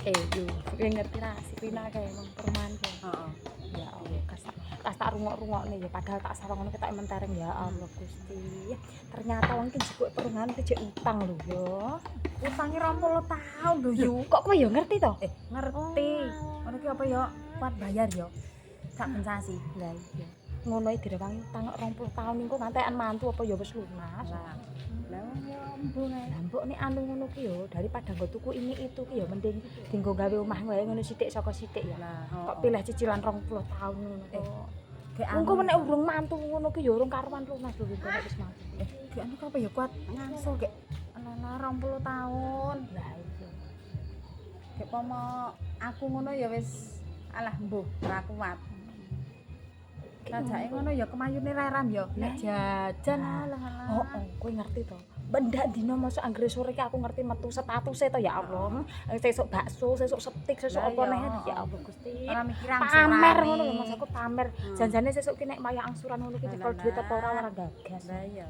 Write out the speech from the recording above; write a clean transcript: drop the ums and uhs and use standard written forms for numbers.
Yo, kowe ngerti ra si Rina kae nang perumahan kae. Heeh. Ya Allah, kas tak rungok-rungokne ya padahal tak sawang ngono ketok mentereng ya Allah Gusti. Ternyata wong iki njupuk perumahan iki jek utang lho ya. Utange 20 tahun lho yo. Kok kowe ya ngerti to? Ngerti. Ngono ki apa ya? Kuat bayar yo. Sak ben sasi. Lah iya. Ngono iki direwangi utang 20 tahun engko ngantekan mantu apa ya wis lunas. Lah nyambung ae. Lah mbok nek anu ngono ki yo daripada nggo tuku ini itu ki yo mending dienggo gawe omah wae ngono sithik saka sithik ya. Kok pilih cicilan 20 tahun ngono kok. Gek Engko nek urung mantu ngono ki yo urung karuan lunas lho kok wis mantu. gek anu apa ya kuat ngangsul gek ana 20 tahun. Lah iya. Gek pomo aku ngono ya wis alah mbuh ora kuat. Kajake ngono ya kemayune reram ya. Nek jajan alah alah. Oh, kowe ngerti to? Bendak dino masuk anggere sore ki aku ngerti metu statusé to ya Allah. Sesuk bakso, sesuk setik, sesuk Lah apa iya, neh ya Allah Gusti. Ora mikir Pamer ngono lho Mas aku pamer. Janjane sesuk ki nek maya angsuran ngono ki Lah, nyekel lah, duit apa ora lah. ora gagas. Lah iya.